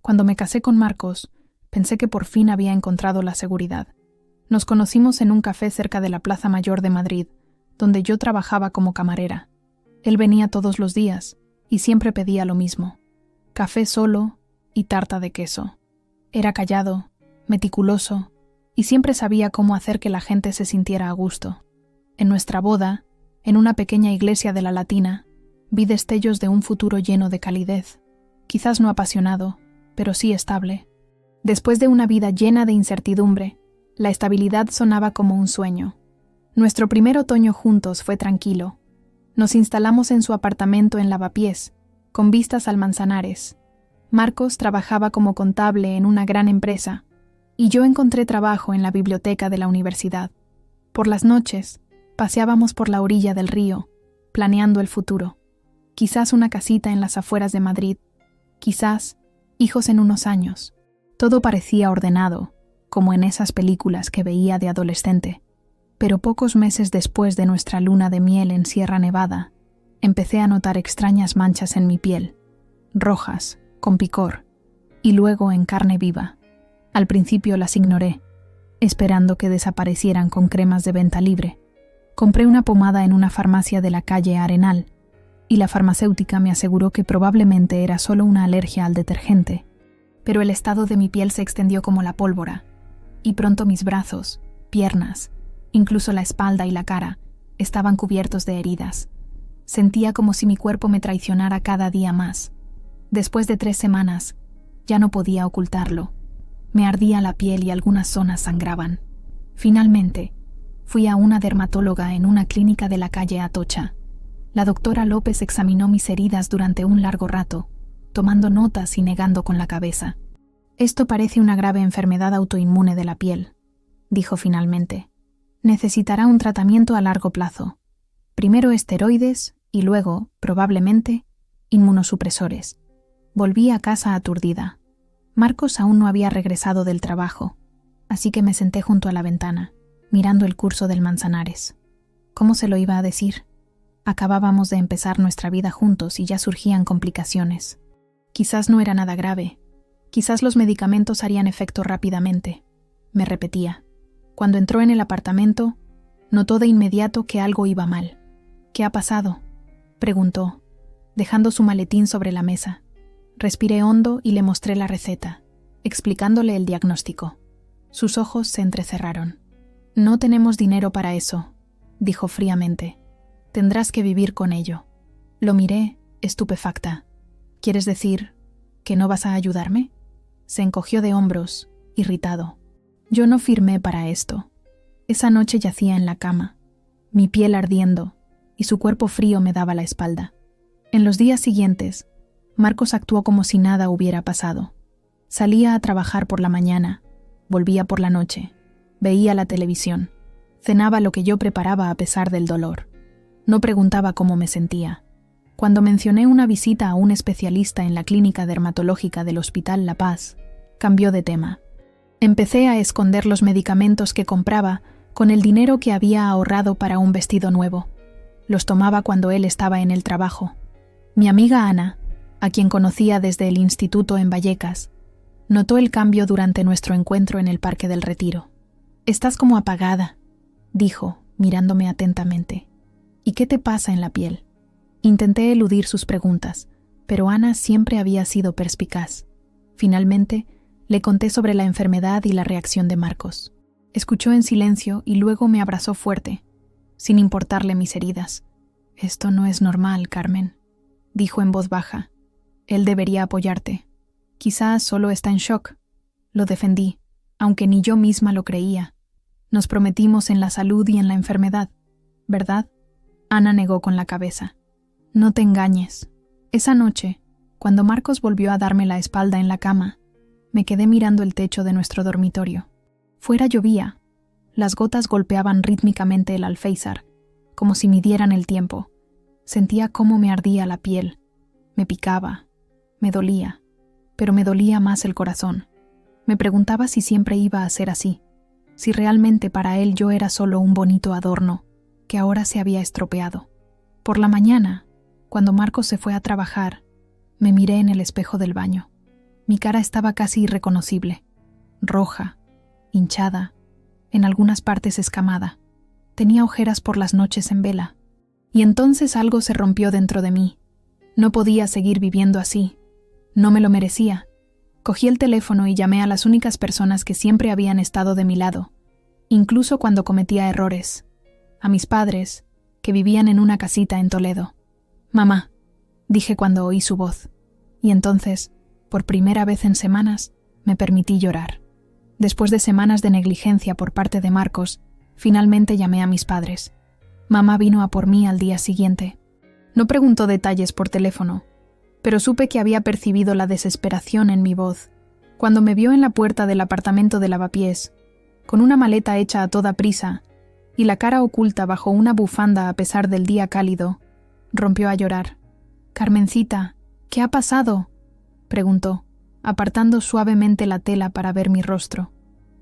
Cuando me casé con Marcos, pensé que por fin había encontrado la seguridad. Nos conocimos en un café cerca de la Plaza Mayor de Madrid, donde yo trabajaba como camarera. Él venía todos los días y siempre pedía lo mismo: café solo y tarta de queso. Era callado, meticuloso y siempre sabía cómo hacer que la gente se sintiera a gusto. En nuestra boda, en una pequeña iglesia de la Latina, vi destellos de un futuro lleno de calidez, quizás no apasionado, pero sí estable. Después de una vida llena de incertidumbre, la estabilidad sonaba como un sueño. Nuestro primer otoño juntos fue tranquilo. Nos instalamos en su apartamento en Lavapiés, con vistas al Manzanares. Marcos trabajaba como contable en una gran empresa, y yo encontré trabajo en la biblioteca de la universidad. Por las noches, paseábamos por la orilla del río, planeando el futuro. Quizás una casita en las afueras de Madrid, quizás hijos en unos años. Todo parecía ordenado, como en esas películas que veía de adolescente. Pero pocos meses después de nuestra luna de miel en Sierra Nevada, empecé a notar extrañas manchas en mi piel, rojas, con picor, y luego en carne viva. Al principio las ignoré, esperando que desaparecieran con cremas de venta libre. Compré una pomada en una farmacia de la calle Arenal, y la farmacéutica me aseguró que probablemente era solo una alergia al detergente. Pero el estado de mi piel se extendió como la pólvora, y pronto mis brazos, piernas, incluso la espalda y la cara, estaban cubiertos de heridas. Sentía como si mi cuerpo me traicionara cada día más. Después de 3 semanas, ya no podía ocultarlo. Me ardía la piel y algunas zonas sangraban. Finalmente, fui a una dermatóloga en una clínica de la calle Atocha. La doctora López examinó mis heridas durante un largo rato, tomando notas y negando con la cabeza. «Esto parece una grave enfermedad autoinmune de la piel», dijo finalmente. «Necesitará un tratamiento a largo plazo. Primero esteroides y luego, probablemente, inmunosupresores». Volví a casa aturdida. Marcos aún no había regresado del trabajo, así que me senté junto a la ventana, mirando el curso del Manzanares. ¿Cómo se lo iba a decir? Acabábamos de empezar nuestra vida juntos y ya surgían complicaciones. Quizás no era nada grave. Quizás los medicamentos harían efecto rápidamente. Me repetía. Cuando entró en el apartamento, notó de inmediato que algo iba mal. «¿Qué ha pasado?», preguntó, dejando su maletín sobre la mesa. Respiré hondo y le mostré la receta, explicándole el diagnóstico. Sus ojos se entrecerraron. «No tenemos dinero para eso», dijo fríamente. «Tendrás que vivir con ello». Lo miré, estupefacta. «¿Quieres decir que no vas a ayudarme?». Se encogió de hombros, irritado. Yo no firmé para esto. Esa noche yacía en la cama, mi piel ardiendo, y su cuerpo frío me daba la espalda. En los días siguientes, Marcos actuó como si nada hubiera pasado. Salía a trabajar por la mañana, volvía por la noche, veía la televisión, cenaba lo que yo preparaba a pesar del dolor. No preguntaba cómo me sentía. Cuando mencioné una visita a un especialista en la clínica dermatológica del Hospital La Paz, cambió de tema. Empecé a esconder los medicamentos que compraba con el dinero que había ahorrado para un vestido nuevo. Los tomaba cuando él estaba en el trabajo. Mi amiga Ana, a quien conocía desde el instituto en Vallecas, notó el cambio durante nuestro encuentro en el Parque del Retiro. «Estás como apagada», dijo, mirándome atentamente. «¿Y qué te pasa en la piel?». Intenté eludir sus preguntas, pero Ana siempre había sido perspicaz. Finalmente, le conté sobre la enfermedad y la reacción de Marcos. Escuchó en silencio y luego me abrazó fuerte, sin importarle mis heridas. «Esto no es normal, Carmen», dijo en voz baja. «Él debería apoyarte. Quizás solo está en shock». Lo defendí, aunque ni yo misma lo creía. «Nos prometimos en la salud y en la enfermedad, ¿verdad?». Ana negó con la cabeza. «No te engañes». Esa noche, cuando Marcos volvió a darme la espalda en la cama, me quedé mirando el techo de nuestro dormitorio. Fuera llovía. Las gotas golpeaban rítmicamente el alféizar, como si midieran el tiempo. Sentía cómo me ardía la piel. Me picaba. Me dolía. Pero me dolía más el corazón. Me preguntaba si siempre iba a ser así. Si realmente para él yo era solo un bonito adorno, que ahora se había estropeado. Por la mañana, cuando Marcos se fue a trabajar, me miré en el espejo del baño. Mi cara estaba casi irreconocible, roja, hinchada, en algunas partes escamada. Tenía ojeras por las noches en vela. Y entonces algo se rompió dentro de mí. No podía seguir viviendo así. No me lo merecía. Cogí el teléfono y llamé a las únicas personas que siempre habían estado de mi lado, incluso cuando cometía errores. A mis padres, que vivían en una casita en Toledo. «Mamá», dije cuando oí su voz. Y entonces, por primera vez en semanas, me permití llorar. Después de semanas de negligencia por parte de Marcos, finalmente llamé a mis padres. Mamá vino a por mí al día siguiente. No preguntó detalles por teléfono, pero supe que había percibido la desesperación en mi voz. Cuando me vio en la puerta del apartamento de lavapiés, con una maleta hecha a toda prisa y la cara oculta bajo una bufanda a pesar del día cálido, rompió a llorar. «Carmencita, ¿qué ha pasado?», preguntó, apartando suavemente la tela para ver mi rostro.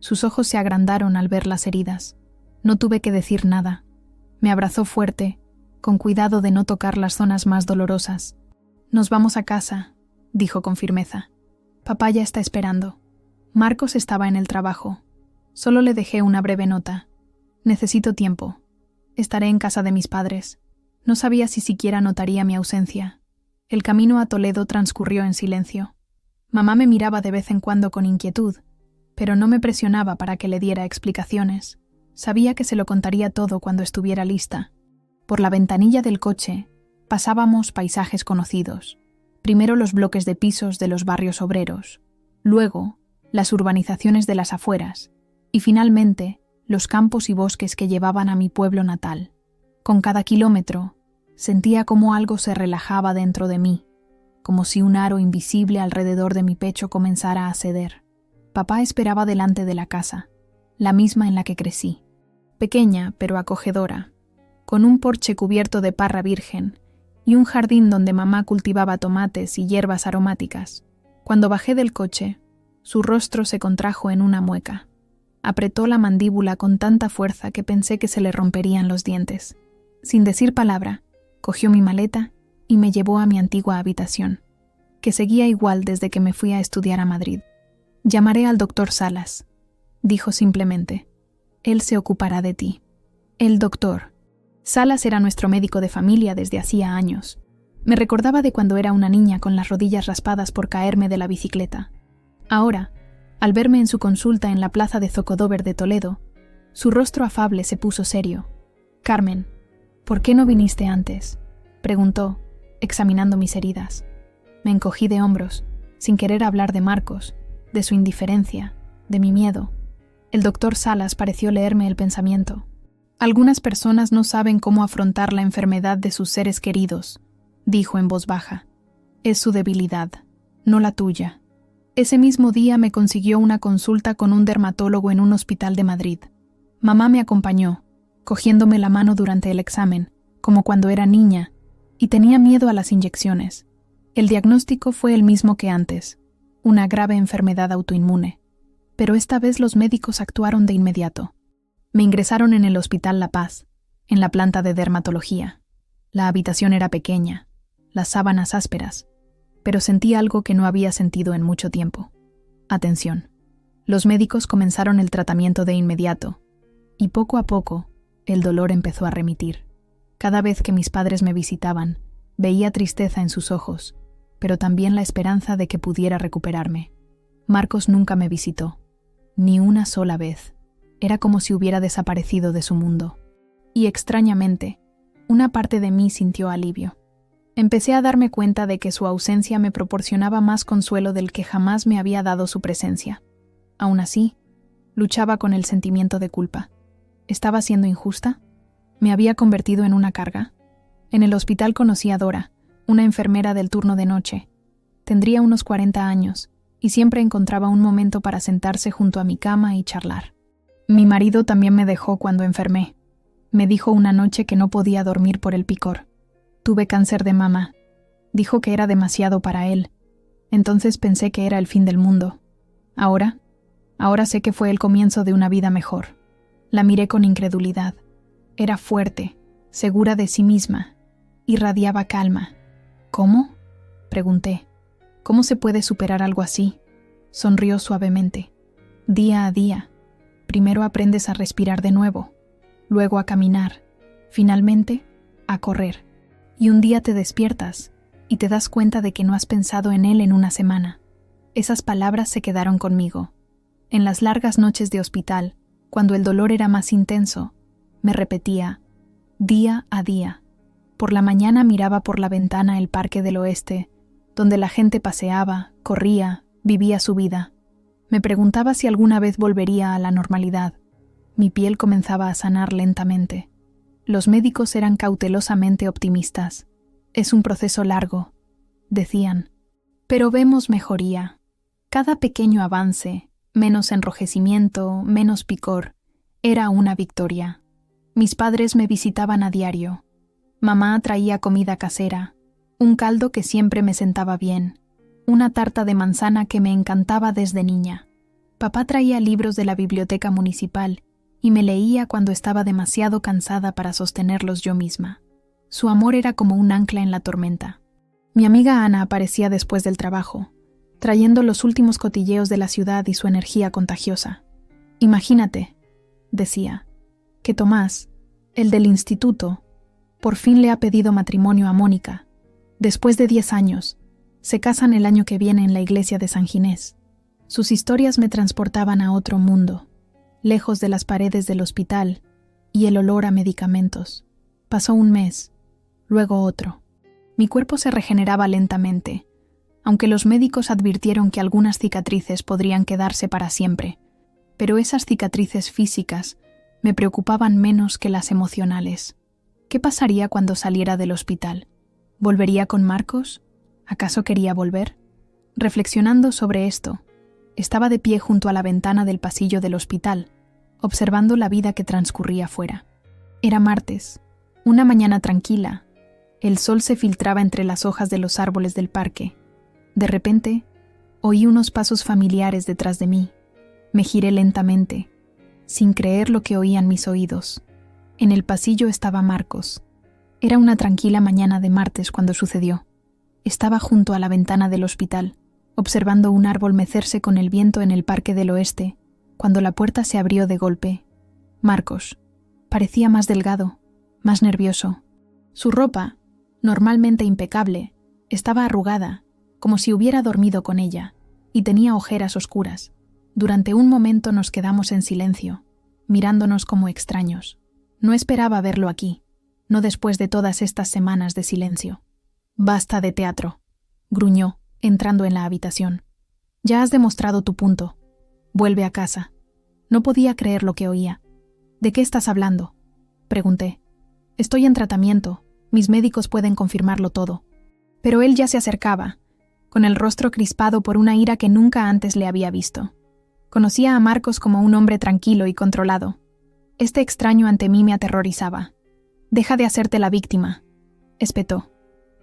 Sus ojos se agrandaron al ver las heridas. No tuve que decir nada. Me abrazó fuerte, con cuidado de no tocar las zonas más dolorosas. «Nos vamos a casa», dijo con firmeza. «Papá ya está esperando». Marcos estaba en el trabajo. Solo le dejé una breve nota. «Necesito tiempo. Estaré en casa de mis padres». No sabía si siquiera notaría mi ausencia. El camino a Toledo transcurrió en silencio. Mamá me miraba de vez en cuando con inquietud, pero no me presionaba para que le diera explicaciones. Sabía que se lo contaría todo cuando estuviera lista. Por la ventanilla del coche pasábamos paisajes conocidos. Primero los bloques de pisos de los barrios obreros, luego las urbanizaciones de las afueras y finalmente los campos y bosques que llevaban a mi pueblo natal. Con cada kilómetro sentía como algo se relajaba dentro de mí, como si un aro invisible alrededor de mi pecho comenzara a ceder. Papá esperaba delante de la casa, la misma en la que crecí, pequeña pero acogedora, con un porche cubierto de parra virgen y un jardín donde mamá cultivaba tomates y hierbas aromáticas. Cuando bajé del coche, su rostro se contrajo en una mueca. Apretó la mandíbula con tanta fuerza que pensé que se le romperían los dientes. Sin decir palabra, cogió mi maleta y me llevó a mi antigua habitación, que seguía igual desde que me fui a estudiar a Madrid. «Llamaré al doctor Salas», dijo simplemente. «Él se ocupará de ti». El doctor. Salas era nuestro médico de familia desde hacía años. Me recordaba de cuando era una niña con las rodillas raspadas por caerme de la bicicleta. Ahora, al verme en su consulta en la plaza de Zocodover de Toledo, su rostro afable se puso serio. «Carmen, ¿por qué no viniste antes?», preguntó, examinando mis heridas. Me encogí de hombros, sin querer hablar de Marcos, de su indiferencia, de mi miedo. El doctor Salas pareció leerme el pensamiento. «Algunas personas no saben cómo afrontar la enfermedad de sus seres queridos», dijo en voz baja. «Es su debilidad, no la tuya». Ese mismo día me consiguió una consulta con un dermatólogo en un hospital de Madrid. Mamá me acompañó, cogiéndome la mano durante el examen, como cuando era niña, y tenía miedo a las inyecciones. El diagnóstico fue el mismo que antes, una grave enfermedad autoinmune. Pero esta vez los médicos actuaron de inmediato. Me ingresaron en el Hospital La Paz, en la planta de dermatología. La habitación era pequeña, las sábanas ásperas, pero sentí algo que no había sentido en mucho tiempo. Atención. Los médicos comenzaron el tratamiento de inmediato, y poco a poco el dolor empezó a remitir. Cada vez que mis padres me visitaban, veía tristeza en sus ojos, pero también la esperanza de que pudiera recuperarme. Marcos nunca me visitó, ni una sola vez. Era como si hubiera desaparecido de su mundo. Y extrañamente, una parte de mí sintió alivio. Empecé a darme cuenta de que su ausencia me proporcionaba más consuelo del que jamás me había dado su presencia. Aún así, luchaba con el sentimiento de culpa. ¿Estaba siendo injusta? ¿Me había convertido en una carga? En el hospital conocí a Dora, una enfermera del turno de noche. Tendría unos 40 años, y siempre encontraba un momento para sentarse junto a mi cama y charlar. Mi marido también me dejó cuando enfermé. Me dijo una noche que no podía dormir por el picor. Tuve cáncer de mama. Dijo que era demasiado para él. Entonces pensé que era el fin del mundo. Ahora sé que fue el comienzo de una vida mejor. La miré con incredulidad. Era fuerte, segura de sí misma. Irradiaba calma. «¿Cómo?», pregunté. ¿Cómo se puede superar algo así? Sonrió suavemente. Día a día. Primero aprendes a respirar de nuevo, luego a caminar, finalmente a correr. Y un día te despiertas y te das cuenta de que no has pensado en él en una semana. Esas palabras se quedaron conmigo. En las largas noches de hospital, cuando el dolor era más intenso, me repetía, día a día. Por la mañana miraba por la ventana el Parque del Oeste, donde la gente paseaba, corría, vivía su vida. Me preguntaba si alguna vez volvería a la normalidad. Mi piel comenzaba a sanar lentamente. Los médicos eran cautelosamente optimistas. Es un proceso largo, decían. Pero vemos mejoría. Cada pequeño avance, menos enrojecimiento, menos picor, era una victoria. Mis padres me visitaban a diario. Mamá traía comida casera, un caldo que siempre me sentaba bien, una tarta de manzana que me encantaba desde niña. Papá traía libros de la biblioteca municipal y me leía cuando estaba demasiado cansada para sostenerlos yo misma. Su amor era como un ancla en la tormenta. Mi amiga Ana aparecía después del trabajo, trayendo los últimos cotilleos de la ciudad y su energía contagiosa. Imagínate, decía, que Tomás, el del instituto, por fin le ha pedido matrimonio a Mónica. Después de 10 años, se casan el año que viene en la iglesia de San Ginés. Sus historias me transportaban a otro mundo, lejos de las paredes del hospital y el olor a medicamentos. Pasó un mes, luego otro. Mi cuerpo se regeneraba lentamente, aunque los médicos advirtieron que algunas cicatrices podrían quedarse para siempre, pero esas cicatrices físicas me preocupaban menos que las emocionales. ¿Qué pasaría cuando saliera del hospital? ¿Volvería con Marcos? ¿Acaso quería volver? Reflexionando sobre esto, estaba de pie junto a la ventana del pasillo del hospital, observando la vida que transcurría fuera. Era martes, una mañana tranquila. El sol se filtraba entre las hojas de los árboles del parque. De repente, oí unos pasos familiares detrás de mí. Me giré lentamente, sin creer lo que oían mis oídos. En el pasillo estaba Marcos. Era una tranquila mañana de martes cuando sucedió. Estaba junto a la ventana del hospital, observando un árbol mecerse con el viento en el Parque del Oeste, cuando la puerta se abrió de golpe. Marcos parecía más delgado, más nervioso. Su ropa, normalmente impecable, estaba arrugada, como si hubiera dormido con ella, y tenía ojeras oscuras. Durante un momento nos quedamos en silencio, mirándonos como extraños. No esperaba verlo aquí, no después de todas estas semanas de silencio. «Basta de teatro», gruñó, entrando en la habitación. «Ya has demostrado tu punto. Vuelve a casa». No podía creer lo que oía. «¿De qué estás hablando?», pregunté. «Estoy en tratamiento. Mis médicos pueden confirmarlo todo». Pero él ya se acercaba, con el rostro crispado por una ira que nunca antes le había visto. Conocía a Marcos como un hombre tranquilo y controlado. Este extraño ante mí me aterrorizaba. «Deja de hacerte la víctima», espetó.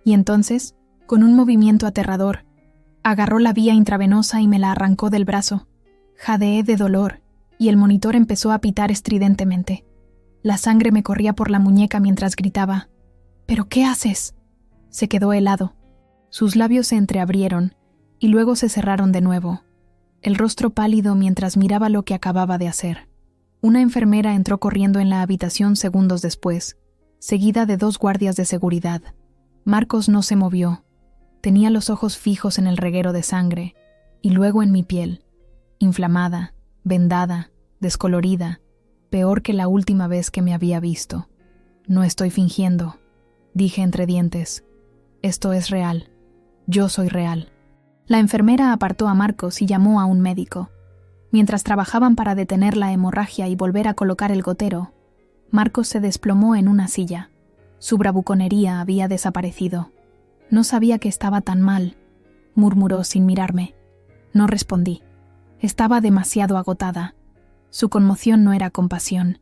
Y entonces, con un movimiento aterrador, agarró la vía intravenosa y me la arrancó del brazo. Jadeé de dolor, y el monitor empezó a pitar estridentemente. La sangre me corría por la muñeca mientras gritaba. «¿Pero qué haces?». Se quedó helado. Sus labios se entreabrieron, y luego se cerraron de nuevo. El rostro pálido mientras miraba lo que acababa de hacer. Una enfermera entró corriendo en la habitación segundos después, seguida de 2 guardias de seguridad. Marcos no se movió. Tenía los ojos fijos en el reguero de sangre, y luego en mi piel, inflamada, vendada, descolorida, peor que la última vez que me había visto. «No estoy fingiendo», dije entre dientes. «Esto es real. Yo soy real». La enfermera apartó a Marcos y llamó a un médico. Mientras trabajaban para detener la hemorragia y volver a colocar el gotero, Marcos se desplomó en una silla. Su bravuconería había desaparecido. «No sabía que estaba tan mal», murmuró sin mirarme. No respondí. Estaba demasiado agotada. Su conmoción no era compasión.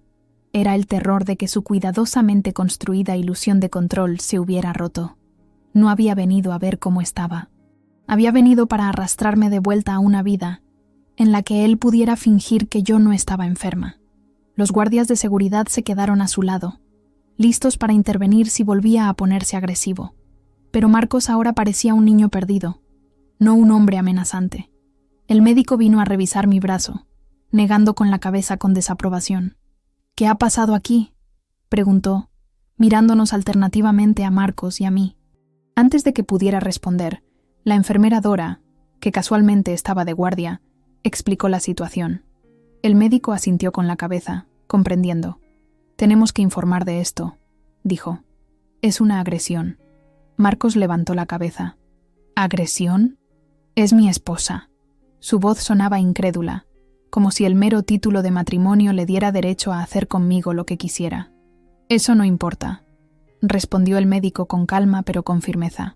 Era el terror de que su cuidadosamente construida ilusión de control se hubiera roto. No había venido a ver cómo estaba. Había venido para arrastrarme de vuelta a una vida en la que él pudiera fingir que yo no estaba enferma. Los guardias de seguridad se quedaron a su lado, listos para intervenir si volvía a ponerse agresivo. Pero Marcos ahora parecía un niño perdido. no un hombre amenazante. El médico vino a revisar mi brazo, negando con la cabeza con desaprobación. «¿Qué ha pasado aquí?», preguntó, mirándonos alternativamente a Marcos y a mí. Antes de que pudiera responder, la enfermera Dora, que casualmente estaba de guardia, explicó la situación. El médico asintió con la cabeza, comprendiendo. «Tenemos que informar de esto», dijo. «Es una agresión». Marcos levantó la cabeza. «¿Agresión? Es mi esposa». Su voz sonaba incrédula, como si el mero título de matrimonio le diera derecho a hacer conmigo lo que quisiera. «Eso no importa», respondió el médico con calma pero con firmeza.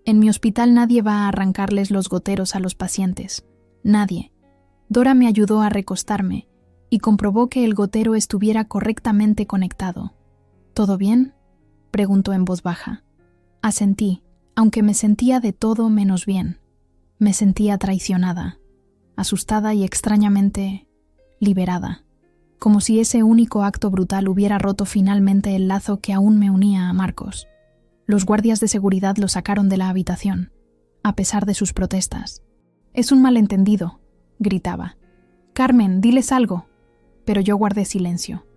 «En mi hospital nadie va a arrancarles los goteros a los pacientes. Nadie». Dora me ayudó a recostarme y comprobó que el gotero estuviera correctamente conectado. «¿Todo bien?», preguntó en voz baja. Asentí, aunque me sentía de todo menos bien. Me sentía traicionada, asustada y extrañamente liberada, como si ese único acto brutal hubiera roto finalmente el lazo que aún me unía a Marcos. Los guardias de seguridad lo sacaron de la habitación, a pesar de sus protestas. «Es un malentendido», gritaba. «Carmen, diles algo». Pero yo guardé silencio.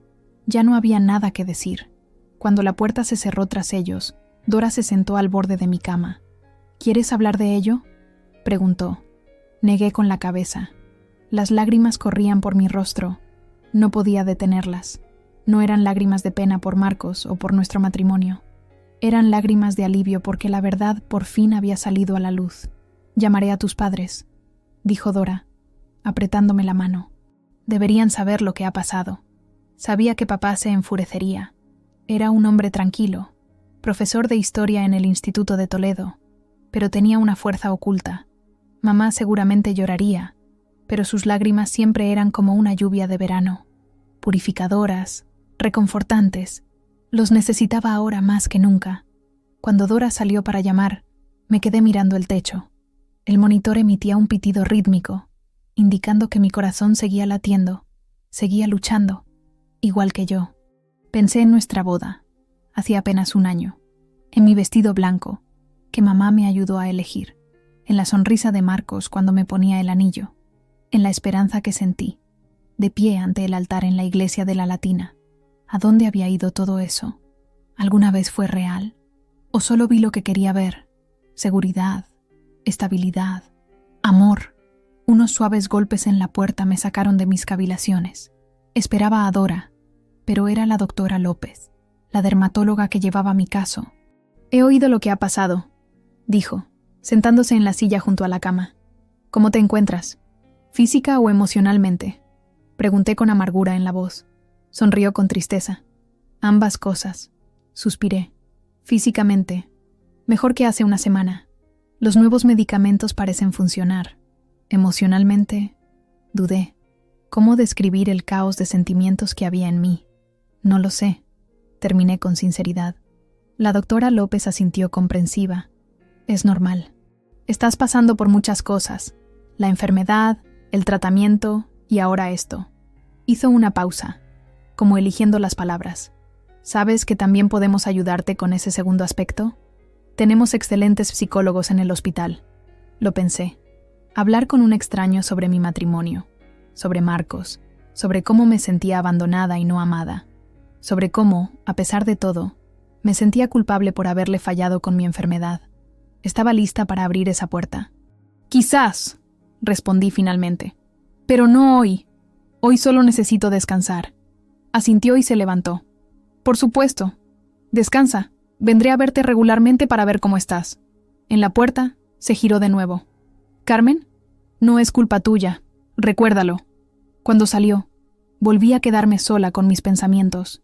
Ya no había nada que decir. Cuando la puerta se cerró tras ellos, Dora se sentó al borde de mi cama. «¿Quieres hablar de ello?», preguntó. Negué con la cabeza. Las lágrimas corrían por mi rostro. No podía detenerlas. No eran lágrimas de pena por Marcos o por nuestro matrimonio. Eran lágrimas de alivio porque la verdad por fin había salido a la luz. «Llamaré a tus padres», dijo Dora, apretándome la mano. «Deberían saber lo que ha pasado». Sabía que papá se enfurecería. Era un hombre tranquilo, profesor de historia en el Instituto de Toledo, pero tenía una fuerza oculta. Mamá seguramente lloraría, pero sus lágrimas siempre eran como una lluvia de verano, purificadoras, reconfortantes. Los necesitaba ahora más que nunca. Cuando Dora salió para llamar, me quedé mirando el techo. El monitor emitía un pitido rítmico, indicando que mi corazón seguía latiendo, seguía luchando, igual que yo. Pensé en nuestra boda, hacía apenas un año, en mi vestido blanco, que mamá me ayudó a elegir, en la sonrisa de Marcos cuando me ponía el anillo, en la esperanza que sentí, de pie ante el altar en la iglesia de la Latina. ¿A dónde había ido todo eso? ¿Alguna vez fue real? ¿O solo vi lo que quería ver? Seguridad, estabilidad, amor. Unos suaves golpes en la puerta me sacaron de mis cavilaciones. Esperaba a Dora, pero era la doctora López, la dermatóloga que llevaba mi caso. «He oído lo que ha pasado», dijo, sentándose en la silla junto a la cama. «¿Cómo te encuentras? ¿Física o emocionalmente?», pregunté con amargura en la voz. Sonrió con tristeza. «Ambas cosas», suspiré. «Físicamente, mejor que hace una semana. Los nuevos medicamentos parecen funcionar. Emocionalmente, dudé. ¿Cómo describir el caos de sentimientos que había en mí? No lo sé», terminé con sinceridad. La doctora López asintió comprensiva. «Es normal. Estás pasando por muchas cosas. La enfermedad, el tratamiento y ahora esto». Hizo una pausa, como eligiendo las palabras. «¿Sabes que también podemos ayudarte con ese segundo aspecto? Tenemos excelentes psicólogos en el hospital». Lo pensé. Hablar con un extraño sobre mi matrimonio, sobre Marcos, sobre cómo me sentía abandonada y no amada, sobre cómo, a pesar de todo, me sentía culpable por haberle fallado con mi enfermedad. Estaba lista para abrir esa puerta. «Quizás», respondí finalmente. «Pero no hoy. Hoy solo necesito descansar». Asintió y se levantó. «Por supuesto. Descansa. Vendré a verte regularmente para ver cómo estás». En la puerta, se giró de nuevo. «Carmen, no es culpa tuya. Recuérdalo». Cuando salió, volví a quedarme sola con mis pensamientos.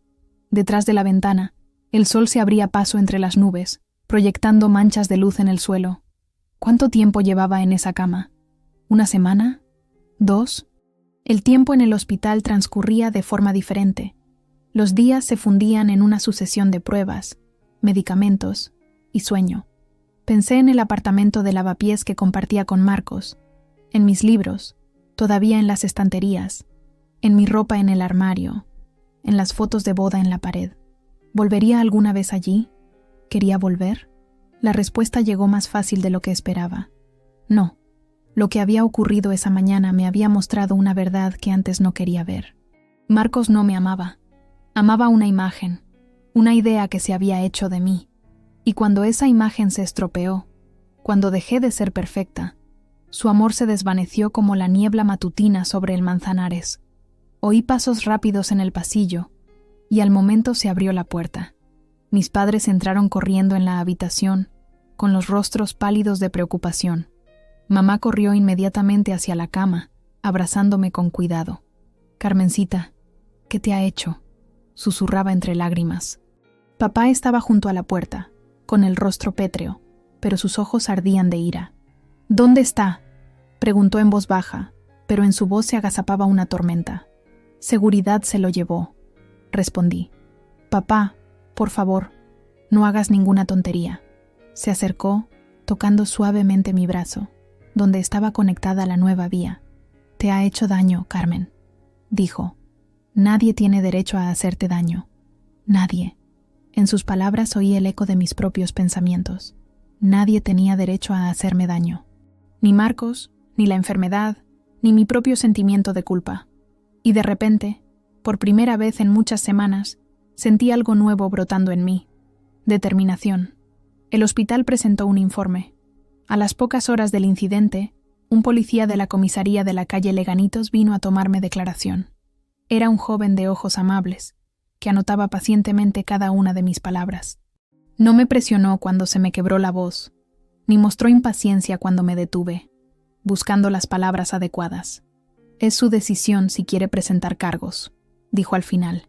Detrás de la ventana, el sol se abría paso entre las nubes, proyectando manchas de luz en el suelo. ¿Cuánto tiempo llevaba en esa cama? ¿Una semana? ¿2? El tiempo en el hospital transcurría de forma diferente. Los días se fundían en una sucesión de pruebas, medicamentos y sueño. Pensé en el apartamento de lavapiés que compartía con Marcos, en mis libros, todavía en las estanterías, en mi ropa en el armario, en las fotos de boda en la pared. ¿Volvería alguna vez allí? ¿Quería volver? La respuesta llegó más fácil de lo que esperaba. No. Lo que había ocurrido esa mañana me había mostrado una verdad que antes no quería ver. Marcos no me amaba. Amaba una imagen, una idea que se había hecho de mí. Y cuando esa imagen se estropeó, cuando dejé de ser perfecta, su amor se desvaneció como la niebla matutina sobre el Manzanares. Oí pasos rápidos en el pasillo, y al momento se abrió la puerta. Mis padres entraron corriendo en la habitación, con los rostros pálidos de preocupación. Mamá corrió inmediatamente hacia la cama, abrazándome con cuidado. «Carmencita, ¿qué te ha hecho?», susurraba entre lágrimas. Papá estaba junto a la puerta, con el rostro pétreo, pero sus ojos ardían de ira. «¿Dónde está?», preguntó en voz baja, pero en su voz se agazapaba una tormenta. «Seguridad se lo llevó», respondí. «Papá, por favor, no hagas ninguna tontería». Se acercó, tocando suavemente mi brazo, donde estaba conectada la nueva vía. «Te ha hecho daño, Carmen», dijo. «Nadie tiene derecho a hacerte daño. Nadie». En sus palabras oí el eco de mis propios pensamientos. Nadie tenía derecho a hacerme daño. Ni Marcos, ni la enfermedad, ni mi propio sentimiento de culpa. Y de repente, por primera vez en muchas semanas, sentí algo nuevo brotando en mí. Determinación. El hospital presentó un informe. A las pocas horas del incidente, un policía de la comisaría de la calle Leganitos vino a tomarme declaración. Era un joven de ojos amables, que anotaba pacientemente cada una de mis palabras. No me presionó cuando se me quebró la voz, ni mostró impaciencia cuando me detuve, buscando las palabras adecuadas. «Es su decisión si quiere presentar cargos», dijo al final.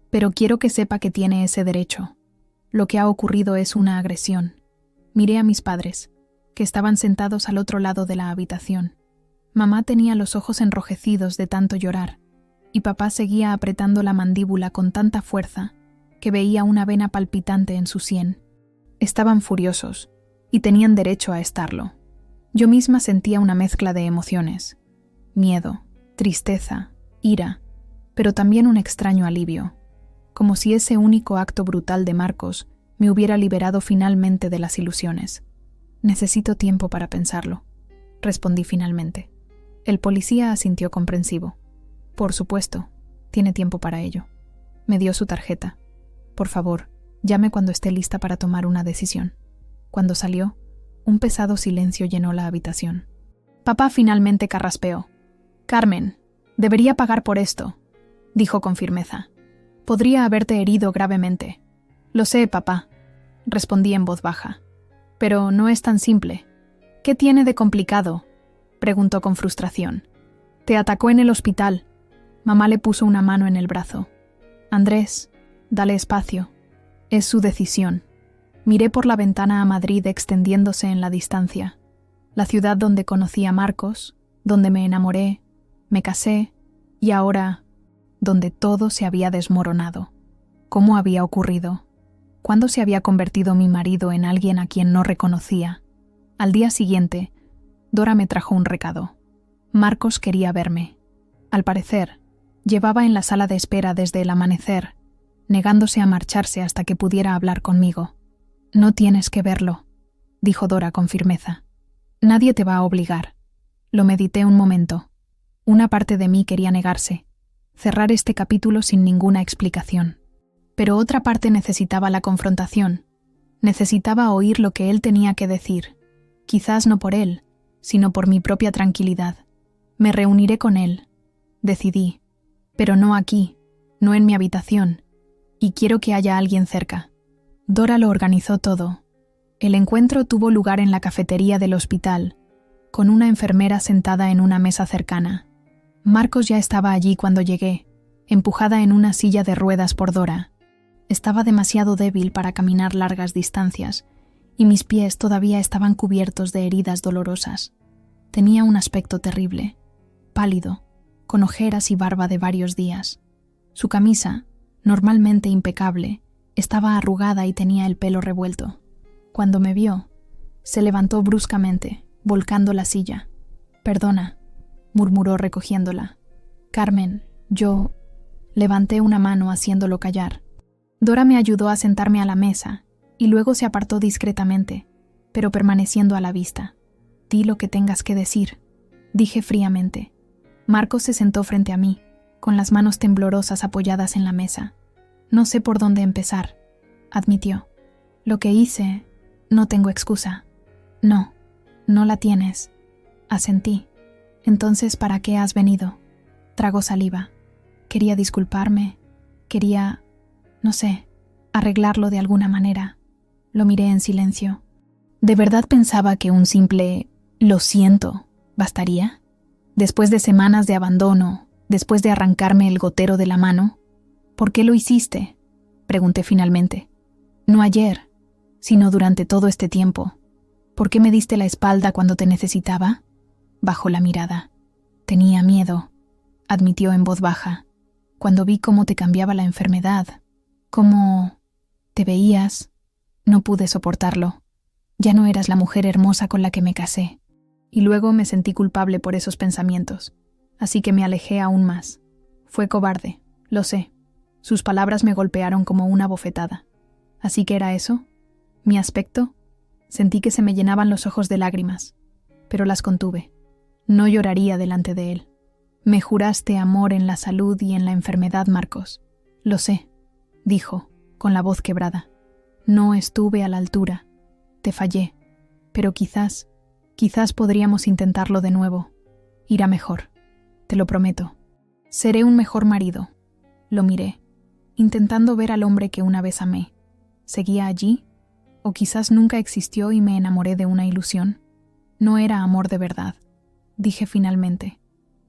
«Pero quiero que sepa que tiene ese derecho. Lo que ha ocurrido es una agresión». Miré a mis padres, que estaban sentados al otro lado de la habitación. Mamá tenía los ojos enrojecidos de tanto llorar, y papá seguía apretando la mandíbula con tanta fuerza que veía una vena palpitante en su sien. Estaban furiosos, y tenían derecho a estarlo. Yo misma sentía una mezcla de emociones: miedo, tristeza, ira, pero también un extraño alivio, como si ese único acto brutal de Marcos me hubiera liberado finalmente de las ilusiones. «Necesito tiempo para pensarlo», respondí finalmente. El policía asintió comprensivo. «Por supuesto, tiene tiempo para ello». Me dio su tarjeta. «Por favor, llame cuando esté lista para tomar una decisión». Cuando salió, un pesado silencio llenó la habitación. Papá finalmente carraspeó. «Carmen, debería pagar por esto», dijo con firmeza. «Podría haberte herido gravemente». «Lo sé, papá», respondí en voz baja. «Pero no es tan simple». «¿Qué tiene de complicado?», preguntó con frustración. «Te atacó en el hospital». Mamá le puso una mano en el brazo. «Andrés, dale espacio. Es su decisión». Miré por la ventana a Madrid extendiéndose en la distancia. La ciudad donde conocí a Marcos, donde me enamoré, me casé, y ahora, donde todo se había desmoronado. ¿Cómo había ocurrido? ¿Cuándo se había convertido mi marido en alguien a quien no reconocía? Al día siguiente, Dora me trajo un recado. Marcos quería verme. Al parecer, llevaba en la sala de espera desde el amanecer, negándose a marcharse hasta que pudiera hablar conmigo. «No tienes que verlo», dijo Dora con firmeza. «Nadie te va a obligar». Lo medité un momento. Una parte de mí quería negarse, cerrar este capítulo sin ninguna explicación. Pero otra parte necesitaba la confrontación. Necesitaba oír lo que él tenía que decir. Quizás no por él, sino por mi propia tranquilidad. Me reuniré con él, decidí, pero no aquí, no en mi habitación, y quiero que haya alguien cerca. Dora lo organizó todo. El encuentro tuvo lugar en la cafetería del hospital, con una enfermera sentada en una mesa cercana. Marcos ya estaba allí cuando llegué, empujada en una silla de ruedas por Dora. Estaba demasiado débil para caminar largas distancias, y mis pies todavía estaban cubiertos de heridas dolorosas. Tenía un aspecto terrible, pálido, con ojeras y barba de varios días. Su camisa, normalmente impecable, estaba arrugada y tenía el pelo revuelto. Cuando me vio, se levantó bruscamente, volcando la silla. «Perdona», murmuró recogiéndola. «Carmen, yo...». Levanté una mano haciéndolo callar. Dora me ayudó a sentarme a la mesa y luego se apartó discretamente, pero permaneciendo a la vista. Di lo que tengas que decir, dije fríamente. Marcos se sentó frente a mí, con las manos temblorosas apoyadas en la mesa. No sé por dónde empezar, admitió. Lo que hice, no tengo excusa. No, no la tienes. Asentí. Entonces, ¿para qué has venido? Tragó saliva. Quería disculparme. Quería, no sé, arreglarlo de alguna manera. Lo miré en silencio. ¿De verdad pensaba que un simple «lo siento» bastaría? Después de semanas de abandono, después de arrancarme el gotero de la mano, ¿por qué lo hiciste?, pregunté finalmente. No ayer, sino durante todo este tiempo. ¿Por qué me diste la espalda cuando te necesitaba? Bajó la mirada. Tenía miedo, admitió en voz baja, cuando vi cómo te cambiaba la enfermedad, cómo te veías. No pude soportarlo. Ya no eras la mujer hermosa con la que me casé. Y luego me sentí culpable por esos pensamientos, así que me alejé aún más. Fue cobarde, lo sé. Sus palabras me golpearon como una bofetada. ¿Así que era eso? ¿Mi aspecto? Sentí que se me llenaban los ojos de lágrimas, pero las contuve. No lloraría delante de él. Me juraste amor en la salud y en la enfermedad, Marcos. Lo sé, dijo, con la voz quebrada. No estuve a la altura. Te fallé, pero quizás podríamos intentarlo de nuevo. Irá mejor, te lo prometo. Seré un mejor marido. Lo miré, intentando ver al hombre que una vez amé. ¿Seguía allí? ¿O quizás nunca existió y me enamoré de una ilusión? No era amor de verdad, dije finalmente.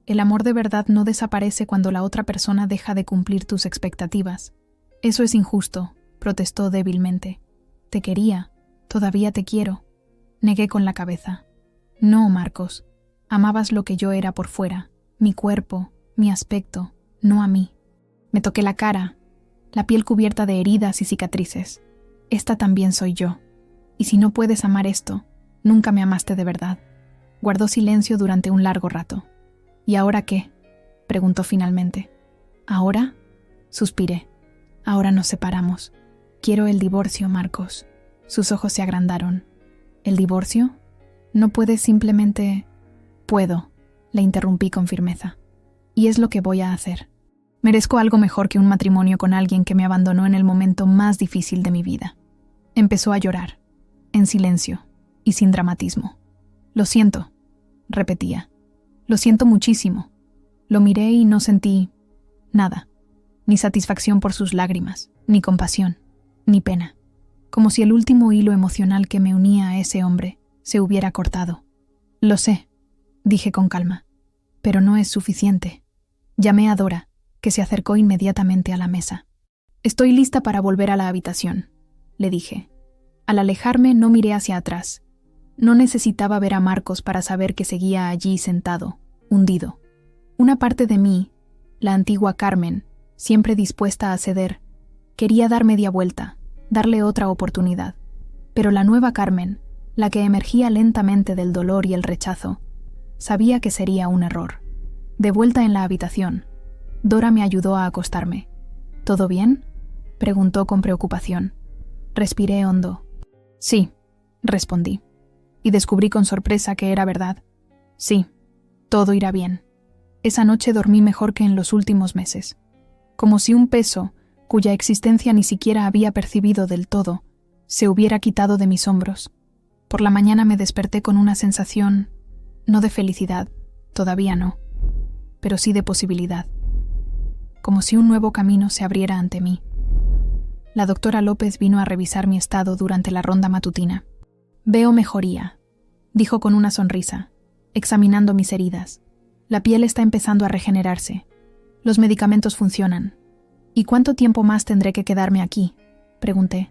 El amor de verdad no desaparece cuando la otra persona deja de cumplir tus expectativas. Eso es injusto, protestó débilmente. Te quería, todavía te quiero. Negué con la cabeza. No, Marcos. Amabas lo que yo era por fuera, mi cuerpo, mi aspecto, no a mí. Me toqué la cara, la piel cubierta de heridas y cicatrices. Esta también soy yo. Y si no puedes amar esto, nunca me amaste de verdad. Guardó silencio durante un largo rato. ¿Y ahora qué?, preguntó finalmente. ¿Ahora? Suspiré. Ahora nos separamos. Quiero el divorcio, Marcos. Sus ojos se agrandaron. ¿El divorcio? ¿No puedes simplemente...? Puedo, le interrumpí con firmeza. Y es lo que voy a hacer. Merezco algo mejor que un matrimonio con alguien que me abandonó en el momento más difícil de mi vida. Empezó a llorar, en silencio y sin dramatismo. Lo siento, repetía. Lo siento muchísimo. Lo miré y no sentí nada. Ni satisfacción por sus lágrimas, ni compasión, ni pena. Como si el último hilo emocional que me unía a ese hombre se hubiera cortado. Lo sé, dije con calma, pero no es suficiente. Llamé a Dora, que se acercó inmediatamente a la mesa. Estoy lista para volver a la habitación, le dije. Al alejarme no miré hacia atrás. No necesitaba ver a Marcos para saber que seguía allí sentado, hundido. Una parte de mí, la antigua Carmen, siempre dispuesta a ceder, quería dar media vuelta, darle otra oportunidad. Pero la nueva Carmen, la que emergía lentamente del dolor y el rechazo, sabía que sería un error. De vuelta en la habitación, Dora me ayudó a acostarme. ¿Todo bien?, preguntó con preocupación. Respiré hondo. Sí, respondí. Y descubrí con sorpresa que era verdad. Sí, todo irá bien. Esa noche dormí mejor que en los últimos meses. Como si un peso, cuya existencia ni siquiera había percibido del todo, se hubiera quitado de mis hombros. Por la mañana me desperté con una sensación, no de felicidad, todavía no, pero sí de posibilidad. Como si un nuevo camino se abriera ante mí. La doctora López vino a revisar mi estado durante la ronda matutina. Veo mejoría, dijo con una sonrisa, examinando mis heridas. La piel está empezando a regenerarse. Los medicamentos funcionan. ¿Y cuánto tiempo más tendré que quedarme aquí?, pregunté.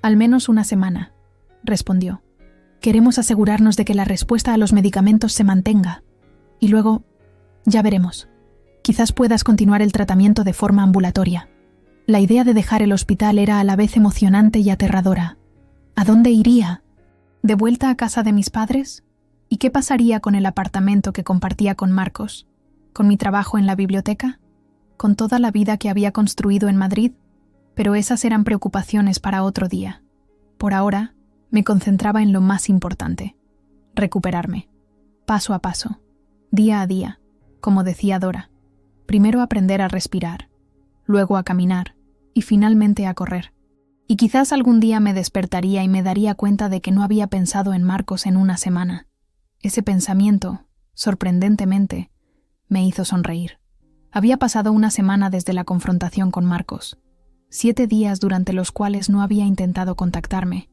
Al menos una semana, respondió. Queremos asegurarnos de que la respuesta a los medicamentos se mantenga. Y luego, ya veremos. Quizás puedas continuar el tratamiento de forma ambulatoria. La idea de dejar el hospital era a la vez emocionante y aterradora. ¿A dónde iría? ¿De vuelta a casa de mis padres? ¿Y qué pasaría con el apartamento que compartía con Marcos? ¿Con mi trabajo en la biblioteca? ¿Con toda la vida que había construido en Madrid? Pero esas eran preocupaciones para otro día. Por ahora, me concentraba en lo más importante. recuperarme. Paso a paso, día a día, como decía Dora. Primero aprender a respirar, luego a caminar y finalmente a correr. Y quizás algún día me despertaría y me daría cuenta de que no había pensado en Marcos en una semana. Ese pensamiento, sorprendentemente, me hizo sonreír. Había pasado una semana desde la confrontación con Marcos, 7 días durante los cuales no había intentado contactarme,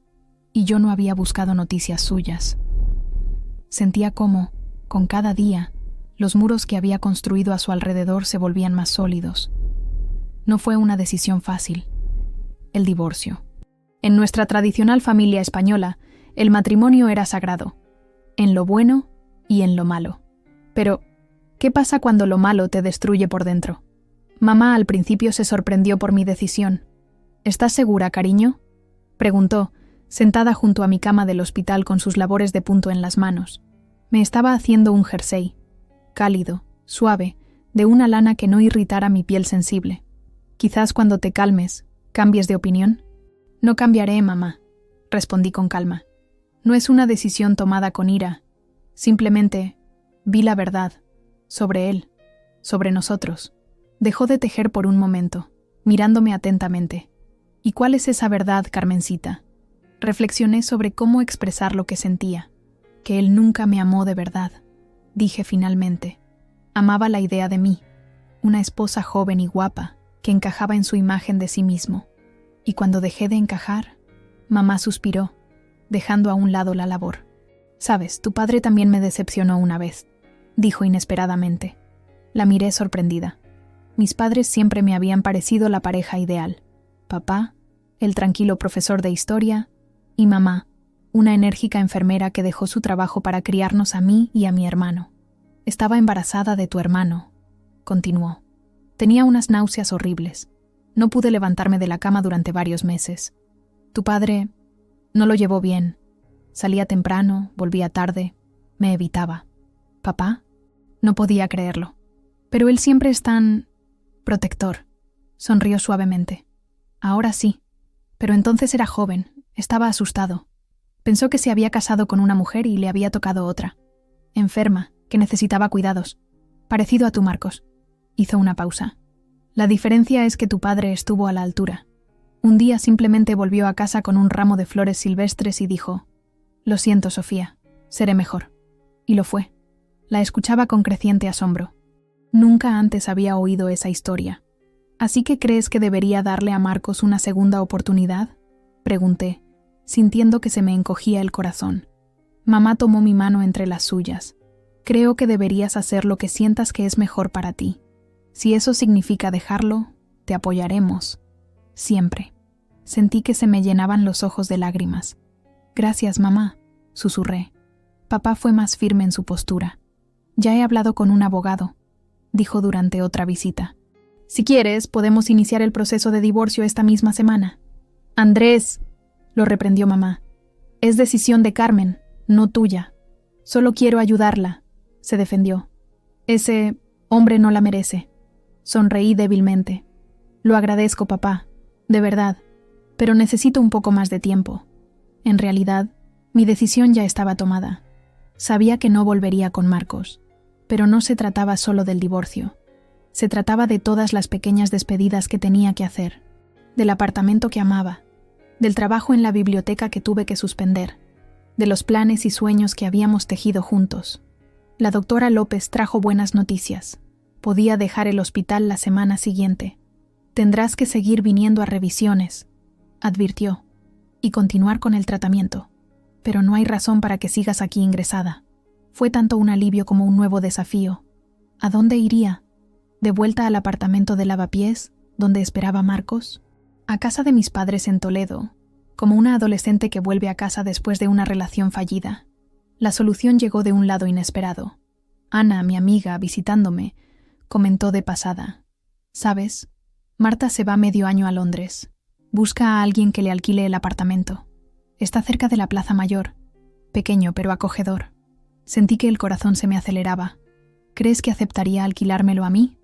y yo no había buscado noticias suyas. Sentía cómo, con cada día, los muros que había construido a su alrededor se volvían más sólidos. No fue una decisión fácil. El divorcio. En nuestra tradicional familia española, el matrimonio era sagrado, en lo bueno y en lo malo. Pero, ¿qué pasa cuando lo malo te destruye por dentro? Mamá al principio se sorprendió por mi decisión. ¿Estás segura, cariño?, preguntó, sentada junto a mi cama del hospital con sus labores de punto en las manos. Me estaba haciendo un jersey, cálido, suave, de una lana que no irritara mi piel sensible. Quizás cuando te calmes, cambies de opinión. No cambiaré, mamá, respondí con calma. No es una decisión tomada con ira. Simplemente vi la verdad, sobre él, sobre nosotros. Dejó de tejer por un momento, mirándome atentamente. ¿Y cuál es esa verdad, Carmencita? Reflexioné sobre cómo expresar lo que sentía, que él nunca me amó de verdad. Dije finalmente. Amaba la idea de mí, una esposa joven y guapa, que encajaba en su imagen de sí mismo. Y cuando dejé de encajar, mamá suspiró, dejando a un lado la labor. «Sabes, tu padre también me decepcionó una vez», dijo inesperadamente. La miré sorprendida. Mis padres siempre me habían parecido la pareja ideal. Papá, el tranquilo profesor de historia, y mamá, una enérgica enfermera que dejó su trabajo para criarnos a mí y a mi hermano. Estaba embarazada de tu hermano, continuó. Tenía unas náuseas horribles. No pude levantarme de la cama durante varios meses. Tu padre no lo llevó bien. Salía temprano, volvía tarde, me evitaba. ¿Papá? No podía creerlo. Pero él siempre es tan protector. Sonrió suavemente. Ahora sí. Pero entonces era joven, estaba asustado. Pensó que se había casado con una mujer y le había tocado otra. Enferma, que necesitaba cuidados. Parecido a tu Marcos. Hizo una pausa. La diferencia es que tu padre estuvo a la altura. Un día simplemente volvió a casa con un ramo de flores silvestres y dijo: «Lo siento, Sofía, seré mejor». Y lo fue. La escuchaba con creciente asombro. Nunca antes había oído esa historia. ¿Así que crees que debería darle a Marcos una segunda oportunidad?, pregunté, sintiendo que se me encogía el corazón. Mamá tomó mi mano entre las suyas. Creo que deberías hacer lo que sientas que es mejor para ti. Si eso significa dejarlo, te apoyaremos. Siempre. Sentí que se me llenaban los ojos de lágrimas. Gracias, mamá, susurré. Papá fue más firme en su postura. Ya he hablado con un abogado, dijo durante otra visita. Si quieres, podemos iniciar el proceso de divorcio esta misma semana. Andrés, lo reprendió mamá. Es decisión de Carmen, no tuya. Solo quiero ayudarla, se defendió. Ese hombre no la merece. Sonreí débilmente. Lo agradezco, papá, de verdad, pero necesito un poco más de tiempo. En realidad, mi decisión ya estaba tomada. Sabía que no volvería con Marcos, pero no se trataba solo del divorcio. Se trataba de todas las pequeñas despedidas que tenía que hacer, del apartamento que amaba, del trabajo en la biblioteca que tuve que suspender, de los planes y sueños que habíamos tejido juntos. La doctora López trajo buenas noticias. Podía dejar el hospital la semana siguiente. Tendrás que seguir viniendo a revisiones, advirtió, y continuar con el tratamiento. Pero no hay razón para que sigas aquí ingresada. Fue tanto un alivio como un nuevo desafío. ¿A dónde iría? ¿De vuelta al apartamento de Lavapiés, donde esperaba Marcos? ¿A casa de mis padres en Toledo, como una adolescente que vuelve a casa después de una relación fallida? La solución llegó de un lado inesperado. Ana, mi amiga, visitándome, comentó de pasada. ¿Sabes? Marta se va medio año a Londres. Busca a alguien que le alquile el apartamento. Está cerca de la Plaza Mayor. Pequeño pero acogedor. Sentí que el corazón se me aceleraba. ¿Crees que aceptaría alquilármelo a mí?,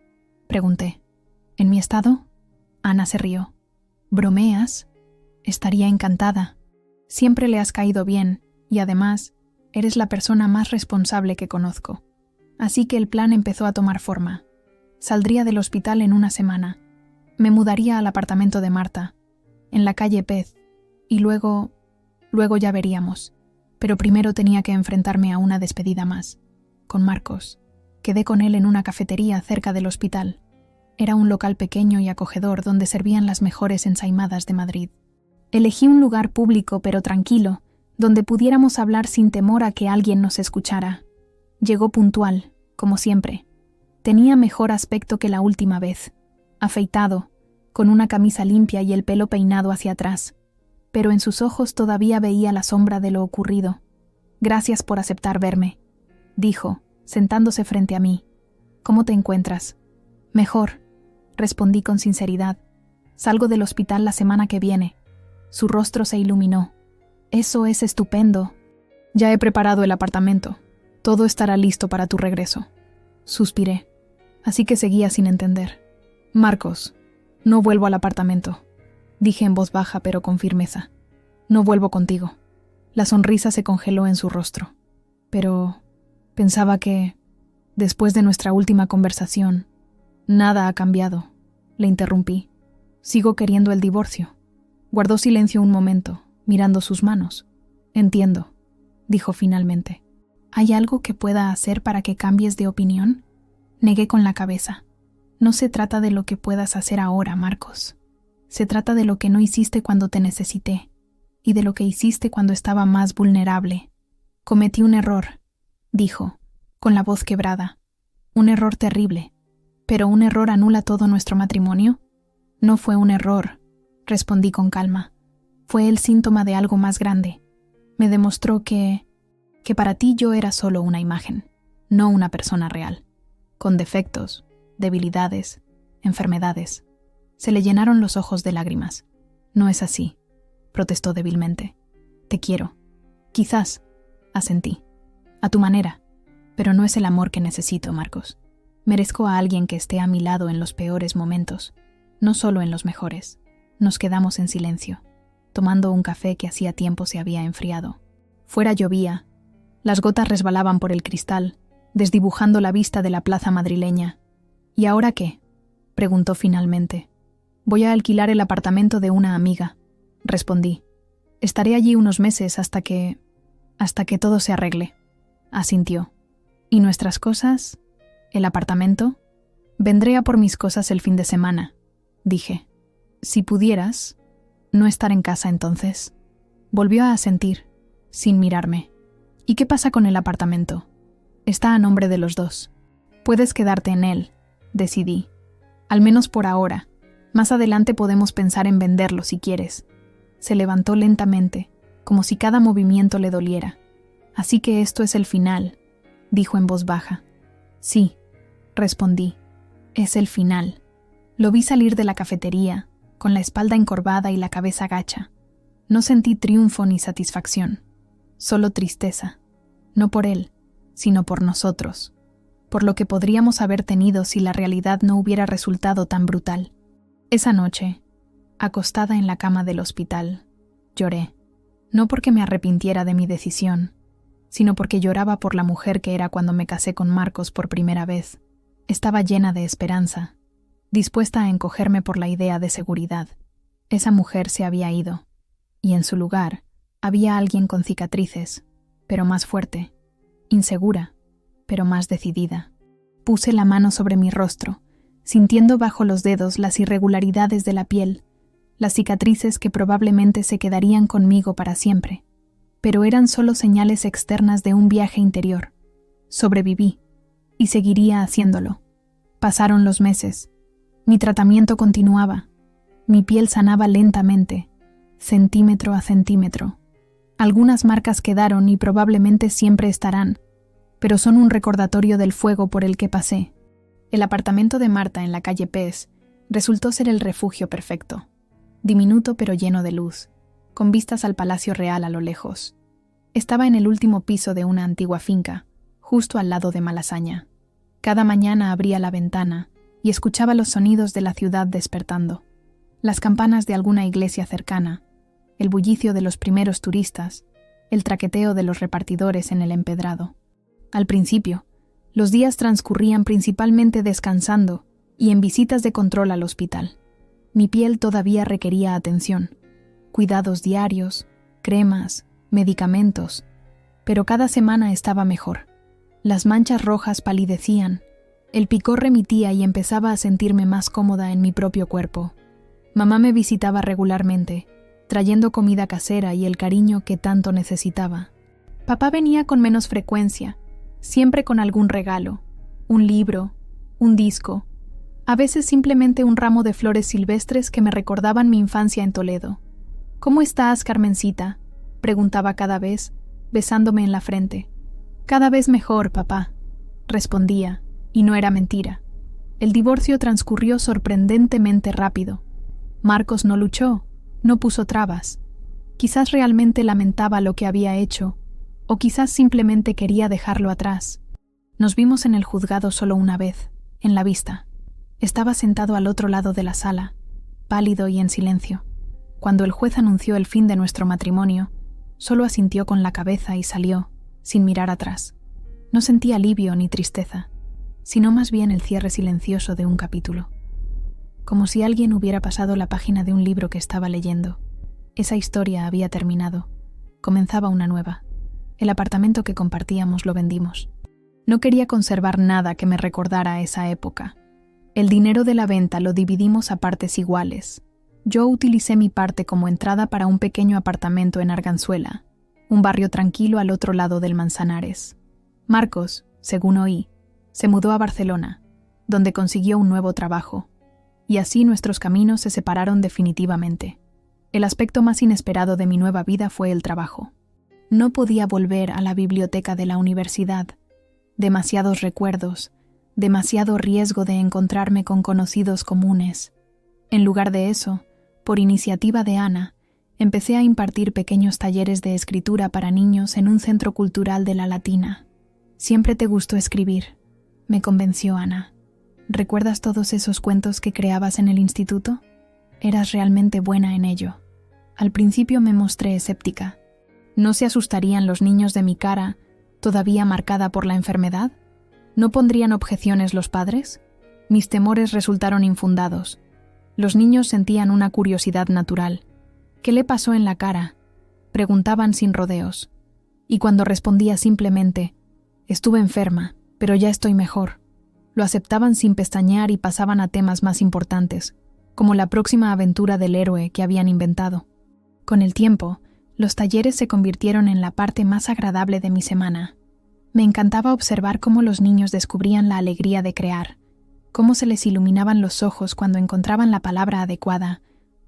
pregunté. ¿En mi estado? Ana se rió. ¿Bromeas? Estaría encantada. Siempre le has caído bien, y además, Eres la persona más responsable que conozco. Así que el plan empezó a tomar forma. Saldría del hospital en una semana. Me mudaría al apartamento de Marta, en la calle Pez, y luego ya veríamos. Pero primero tenía que enfrentarme a una despedida más, con Marcos. Quedé con él en una cafetería cerca del hospital. Era un local pequeño y acogedor donde servían las mejores ensaimadas de Madrid. Elegí un lugar público pero tranquilo, donde pudiéramos hablar sin temor a que alguien nos escuchara. Llegó puntual, como siempre. Tenía mejor aspecto que la última vez, afeitado, con una camisa limpia y el pelo peinado hacia atrás, pero en sus ojos todavía veía la sombra de lo ocurrido. «Gracias por aceptar verme», dijo, sentándose frente a mí. «¿Cómo te encuentras?» «Mejor», respondí con sinceridad. «Salgo del hospital la semana que viene». Su rostro se iluminó. «Eso es estupendo. Ya he preparado el apartamento. Todo estará listo para tu regreso». Suspiré, así que seguía sin entender. «Marcos, no vuelvo al apartamento», dije en voz baja pero con firmeza. «No vuelvo contigo». La sonrisa se congeló en su rostro. «Pero pensaba que, después de nuestra última conversación, nada ha cambiado», le interrumpí. «Sigo queriendo el divorcio». Guardó silencio un momento, mirando sus manos. «Entiendo», dijo finalmente. «¿Hay algo que pueda hacer para que cambies de opinión?» Negué con la cabeza. «No se trata de lo que puedas hacer ahora, Marcos. Se trata de lo que no hiciste cuando te necesité, y de lo que hiciste cuando estaba más vulnerable. Cometí un error», dijo, con la voz quebrada. «Un error terrible. ¿Pero un error anula todo nuestro matrimonio?» «No fue un error», respondí con calma. «Fue el síntoma de algo más grande. Me demostró que para ti yo era solo una imagen, no una persona real, con defectos, debilidades, enfermedades». Se le llenaron los ojos de lágrimas. «No es así», protestó débilmente. «Te quiero». «Quizás», asentí. «A tu manera. Pero no es el amor que necesito, Marcos. Merezco a alguien que esté a mi lado en los peores momentos, no solo en los mejores». Nos quedamos en silencio, tomando un café que hacía tiempo se había enfriado. Fuera llovía. Las gotas resbalaban por el cristal, desdibujando la vista de la plaza madrileña. «¿Y ahora qué?», preguntó finalmente. «Voy a alquilar el apartamento de una amiga», respondí. «Estaré allí unos meses hasta que todo se arregle», asintió. «¿Y nuestras cosas? ¿El apartamento?» «Vendré a por mis cosas el fin de semana», dije. «Si pudieras no estar en casa entonces». Volvió a asentir, sin mirarme. «¿Y qué pasa con el apartamento?» «Está a nombre de los dos. Puedes quedarte en él», decidí. «Al menos por ahora. Más adelante podemos pensar en venderlo si quieres». Se levantó lentamente, como si cada movimiento le doliera. «Así que esto es el final», dijo en voz baja. «Sí», respondí. «Es el final». Lo vi salir de la cafetería, con la espalda encorvada y la cabeza gacha. No sentí triunfo ni satisfacción, solo tristeza, no por él, sino por nosotros, por lo que podríamos haber tenido si la realidad no hubiera resultado tan brutal. Esa noche, acostada en la cama del hospital, lloré, no porque me arrepintiera de mi decisión, sino porque lloraba por la mujer que era cuando me casé con Marcos por primera vez. Estaba llena de esperanza, dispuesta a encogerme por la idea de seguridad. Esa mujer se había ido, y en su lugar había alguien con cicatrices, pero más fuerte, insegura, pero más decidida. Puse la mano sobre mi rostro, sintiendo bajo los dedos las irregularidades de la piel, las cicatrices que probablemente se quedarían conmigo para siempre, pero eran solo señales externas de un viaje interior. Sobreviví, y seguiría haciéndolo. Pasaron los meses. Mi tratamiento continuaba. Mi piel sanaba lentamente, centímetro a centímetro. Algunas marcas quedaron y probablemente siempre estarán, pero son un recordatorio del fuego por el que pasé. El apartamento de Marta en la calle Pez resultó ser el refugio perfecto, diminuto pero lleno de luz, con vistas al Palacio Real a lo lejos. Estaba en el último piso de una antigua finca, justo al lado de Malasaña. Cada mañana abría la ventana y escuchaba los sonidos de la ciudad despertando, las campanas de alguna iglesia cercana, el bullicio de los primeros turistas, el traqueteo de los repartidores en el empedrado. Al principio, los días transcurrían principalmente descansando y en visitas de control al hospital. Mi piel todavía requería atención, cuidados diarios, cremas, medicamentos, pero cada semana estaba mejor. Las manchas rojas palidecían, el picor remitía y empezaba a sentirme más cómoda en mi propio cuerpo. Mamá me visitaba regularmente, trayendo comida casera y el cariño que tanto necesitaba. Papá venía con menos frecuencia, siempre con algún regalo, un libro, un disco, a veces simplemente un ramo de flores silvestres que me recordaban mi infancia en Toledo. «¿Cómo estás, Carmencita?», preguntaba cada vez, besándome en la frente. «Cada vez mejor, papá», respondía, y no era mentira. El divorcio transcurrió sorprendentemente rápido. Marcos no luchó, no puso trabas. Quizás realmente lamentaba lo que había hecho, o quizás simplemente quería dejarlo atrás. Nos vimos en el juzgado solo una vez, en la vista. Estaba sentado al otro lado de la sala, pálido y en silencio. Cuando el juez anunció el fin de nuestro matrimonio, solo asintió con la cabeza y salió, sin mirar atrás. No sentí alivio ni tristeza, sino más bien el cierre silencioso de un capítulo. Como si alguien hubiera pasado la página de un libro que estaba leyendo. Esa historia había terminado. Comenzaba una nueva. El apartamento que compartíamos lo vendimos. No quería conservar nada que me recordara a esa época. El dinero de la venta lo dividimos a partes iguales. Yo utilicé mi parte como entrada para un pequeño apartamento en Arganzuela, un barrio tranquilo al otro lado del Manzanares. Marcos, según oí, se mudó a Barcelona, donde consiguió un nuevo trabajo, y así nuestros caminos se separaron definitivamente. El aspecto más inesperado de mi nueva vida fue el trabajo. No podía volver a la biblioteca de la universidad. Demasiados recuerdos, demasiado riesgo de encontrarme con conocidos comunes. En lugar de eso, por iniciativa de Ana, empecé a impartir pequeños talleres de escritura para niños en un centro cultural de la Latina. «Siempre te gustó escribir», me convenció Ana. «¿Recuerdas todos esos cuentos que creabas en el instituto? Eras realmente buena en ello». Al principio me mostré escéptica. ¿No se asustarían los niños de mi cara, todavía marcada por la enfermedad? ¿No pondrían objeciones los padres? Mis temores resultaron infundados. Los niños sentían una curiosidad natural. «¿Qué le pasó en la cara?», preguntaban sin rodeos. Y cuando respondía simplemente «Estuve enferma, pero ya estoy mejor», lo aceptaban sin pestañear y pasaban a temas más importantes, como la próxima aventura del héroe que habían inventado. Con el tiempo, los talleres se convirtieron en la parte más agradable de mi semana. Me encantaba observar cómo los niños descubrían la alegría de crear, cómo se les iluminaban los ojos cuando encontraban la palabra adecuada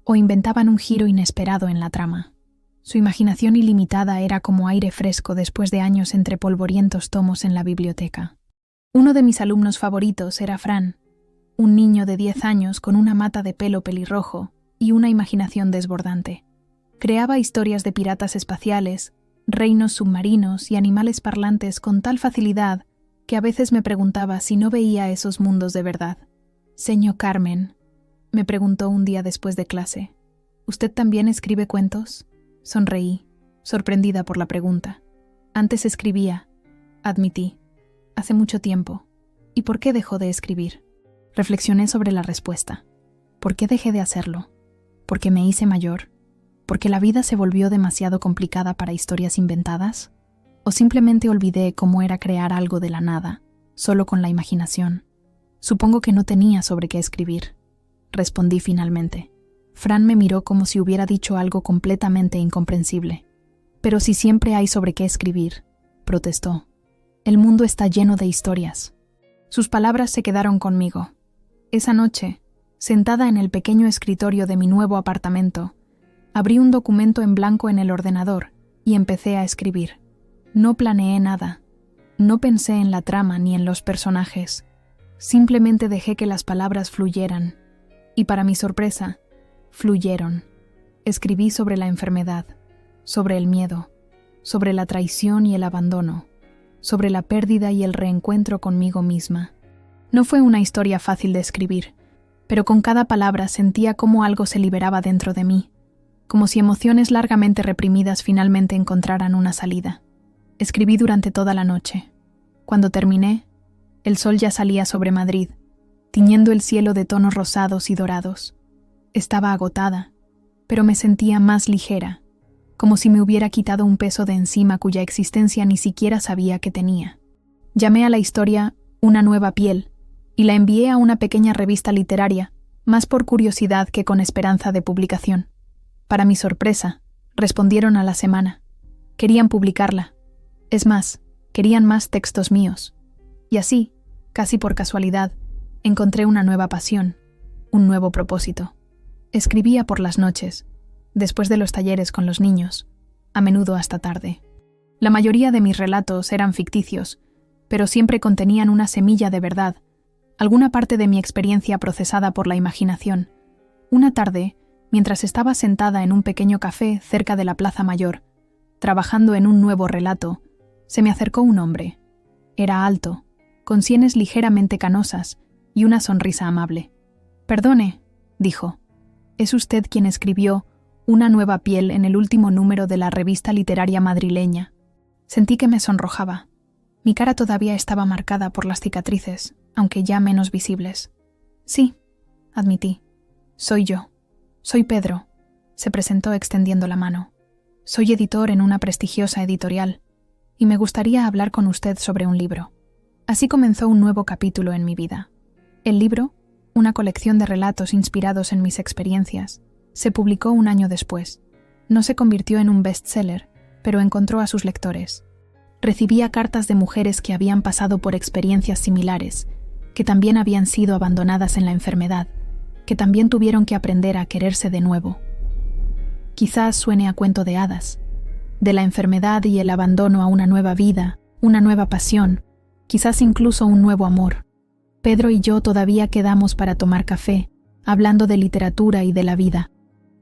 o inventaban un giro inesperado en la trama. Su imaginación ilimitada era como aire fresco después de años entre polvorientos tomos en la biblioteca. Uno de mis alumnos favoritos era Fran, un niño de 10 años con una mata de pelo pelirrojo y una imaginación desbordante. Creaba historias de piratas espaciales, reinos submarinos y animales parlantes con tal facilidad que a veces me preguntaba si no veía esos mundos de verdad. «Señor Carmen», me preguntó un día después de clase, «¿usted también escribe cuentos?». Sonreí, sorprendida por la pregunta. «Antes escribía», admití, «hace mucho tiempo». «¿Y por qué dejó de escribir?». Reflexioné sobre la respuesta. ¿Por qué dejé de hacerlo? ¿Porque me hice mayor? ¿Porque la vida se volvió demasiado complicada para historias inventadas? ¿O simplemente olvidé cómo era crear algo de la nada, solo con la imaginación? Supongo que no tenía sobre qué escribir. Respondí finalmente. Fran me miró como si hubiera dicho algo completamente incomprensible. «Pero si siempre hay sobre qué escribir», protestó. «El mundo está lleno de historias». Sus palabras se quedaron conmigo. Esa noche, sentada en el pequeño escritorio de mi nuevo apartamento, abrí un documento en blanco en el ordenador y empecé a escribir. No planeé nada. No pensé en la trama ni en los personajes. Simplemente dejé que las palabras fluyeran. Y para mi sorpresa, fluyeron. Escribí sobre la enfermedad, sobre el miedo, sobre la traición y el abandono, sobre la pérdida y el reencuentro conmigo misma. No fue una historia fácil de escribir, pero con cada palabra sentía cómo algo se liberaba dentro de mí. como si emociones largamente reprimidas finalmente encontraran una salida. Escribí durante toda la noche. Cuando terminé, el sol ya salía sobre Madrid, tiñendo el cielo de tonos rosados y dorados. Estaba agotada, pero me sentía más ligera, como si me hubiera quitado un peso de encima cuya existencia ni siquiera sabía que tenía. Llamé a la historia Una nueva piel y la envié a una pequeña revista literaria, más por curiosidad que con esperanza de publicación. Para mi sorpresa, respondieron a la semana. Querían publicarla. Es más, querían más textos míos. Y así, casi por casualidad, encontré una nueva pasión, un nuevo propósito. Escribía por las noches, después de los talleres con los niños, a menudo hasta tarde. La mayoría de mis relatos eran ficticios, pero siempre contenían una semilla de verdad, alguna parte de mi experiencia procesada por la imaginación. Una tarde, mientras estaba sentada en un pequeño café cerca de la Plaza Mayor, trabajando en un nuevo relato, se me acercó un hombre. Era alto, con sienes ligeramente canosas y una sonrisa amable. «Perdone», dijo, «¿es usted quien escribió Una nueva piel en el último número de la revista literaria madrileña?» Sentí que me sonrojaba. Mi cara todavía estaba marcada por las cicatrices, aunque ya menos visibles. «Sí», admití. «Soy yo. Soy Pedro», se presentó extendiendo la mano. «Soy editor en una prestigiosa editorial, y me gustaría hablar con usted sobre un libro». Así comenzó un nuevo capítulo en mi vida. El libro, una colección de relatos inspirados en mis experiencias, se publicó un año después. No se convirtió en un bestseller, pero encontró a sus lectores. Recibía cartas de mujeres que habían pasado por experiencias similares, que también habían sido abandonadas en la enfermedad, que también tuvieron que aprender a quererse de nuevo. Quizás suene a cuento de hadas. De la enfermedad y el abandono a una nueva vida, una nueva pasión, quizás incluso un nuevo amor. Pedro y yo todavía quedamos para tomar café, hablando de literatura y de la vida.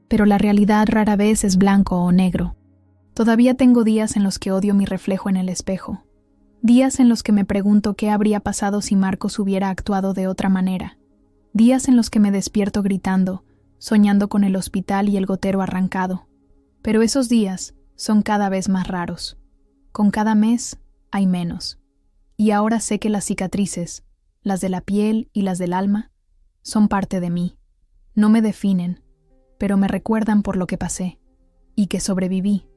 Pero la realidad rara vez es blanco o negro. Todavía tengo días en los que odio mi reflejo en el espejo. Días en los que me pregunto qué habría pasado si Marcos hubiera actuado de otra manera. Días en los que me despierto gritando, soñando con el hospital y el gotero arrancado. Pero esos días son cada vez más raros. Con cada mes hay menos. Y ahora sé que las cicatrices, las de la piel y las del alma, son parte de mí. No me definen, pero me recuerdan por lo que pasé, y que sobreviví.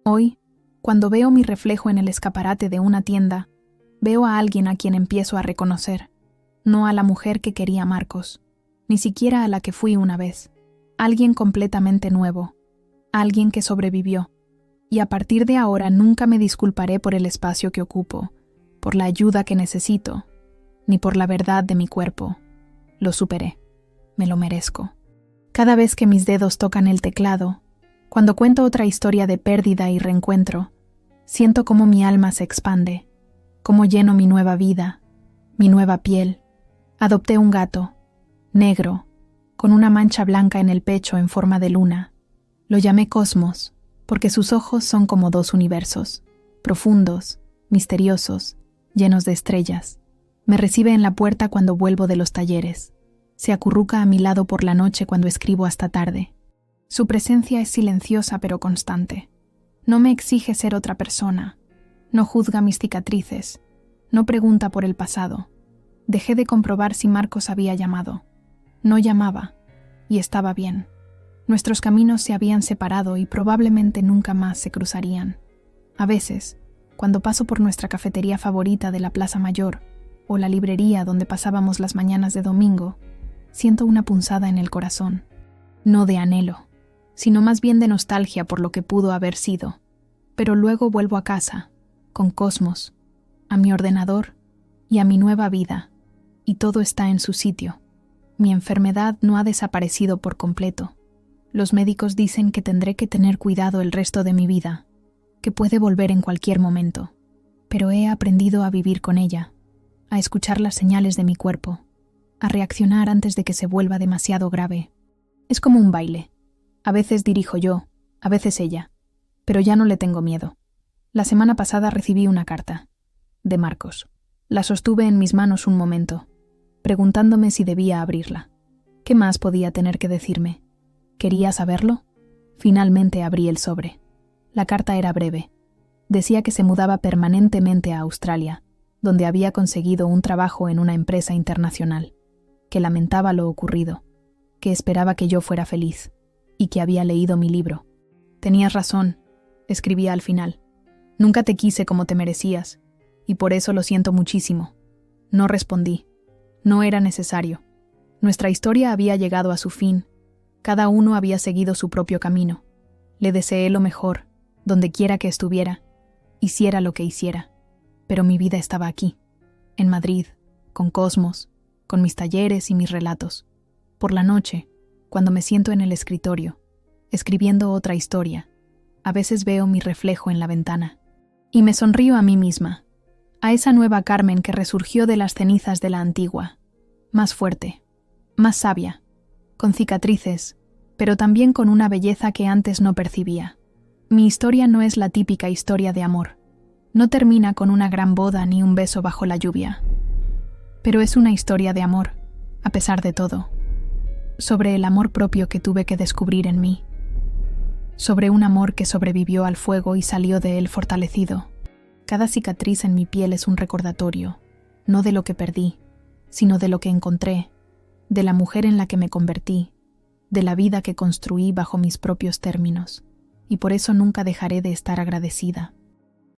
Hoy, cuando veo mi reflejo en el escaparate de una tienda, veo a alguien a quien empiezo a reconocer, no a la mujer que quería Marcos, ni siquiera a la que fui una vez. Alguien completamente nuevo, alguien que sobrevivió, y a partir de ahora nunca me disculparé por el espacio que ocupo, por la ayuda que necesito, ni por la verdad de mi cuerpo. Lo superé. Me lo merezco. Cada vez que mis dedos tocan el teclado, cuando cuento otra historia de pérdida y reencuentro, siento cómo mi alma se expande, cómo lleno mi nueva vida, mi nueva piel. Adopté un gato, negro, con una mancha blanca en el pecho en forma de luna. Lo llamé Cosmos, porque sus ojos son como dos universos, profundos, misteriosos, llenos de estrellas. Me recibe en la puerta cuando vuelvo de los talleres. Se acurruca a mi lado por la noche cuando escribo hasta tarde. Su presencia es silenciosa pero constante. No me exige ser otra persona. No juzga mis cicatrices. No pregunta por el pasado. Dejé de comprobar si Marcos había llamado. No llamaba, y estaba bien. Nuestros caminos se habían separado y probablemente nunca más se cruzarían. A veces, cuando paso por nuestra cafetería favorita de la Plaza Mayor, o la librería donde pasábamos las mañanas de domingo, siento una punzada en el corazón. No de anhelo, sino más bien de nostalgia por lo que pudo haber sido. Pero luego vuelvo a casa, con Cosmos, a mi ordenador y a mi nueva vida, y todo está en su sitio. Mi enfermedad no ha desaparecido por completo. Los médicos dicen que tendré que tener cuidado el resto de mi vida, que puede volver en cualquier momento, pero he aprendido a vivir con ella, a escuchar las señales de mi cuerpo, a reaccionar antes de que se vuelva demasiado grave. Es como un baile. A veces dirijo yo, a veces ella, pero ya no le tengo miedo. La semana pasada recibí una carta, de Marcos. La sostuve en mis manos un momento, preguntándome si debía abrirla. ¿Qué más podía tener que decirme? ¿Quería saberlo? Finalmente abrí el sobre. La carta era breve. Decía que se mudaba permanentemente a Australia, donde había conseguido un trabajo en una empresa internacional, que lamentaba lo ocurrido, que esperaba que yo fuera feliz, y que había leído mi libro. Tenías razón, escribía al final. Nunca te quise como te merecías, y por eso lo siento muchísimo. No respondí. No era necesario. Nuestra historia había llegado a su fin. Cada uno había seguido su propio camino. Le deseé lo mejor, donde quiera que estuviera, hiciera lo que hiciera. Pero mi vida estaba aquí, en Madrid, con Cosmos, con mis talleres y mis relatos. Por la noche, cuando me siento en el escritorio, escribiendo otra historia, a veces veo mi reflejo en la ventana. Y me sonrío a mí misma, a esa nueva Carmen que resurgió de las cenizas de la antigua, más fuerte, más sabia, con cicatrices, pero también con una belleza que antes no percibía. Mi historia no es la típica historia de amor. No termina con una gran boda ni un beso bajo la lluvia. Pero es una historia de amor, a pesar de todo. Sobre el amor propio que tuve que descubrir en mí. Sobre un amor que sobrevivió al fuego y salió de él fortalecido. Cada cicatriz en mi piel es un recordatorio, no de lo que perdí, sino de lo que encontré, de la mujer en la que me convertí, de la vida que construí bajo mis propios términos, y por eso nunca dejaré de estar agradecida.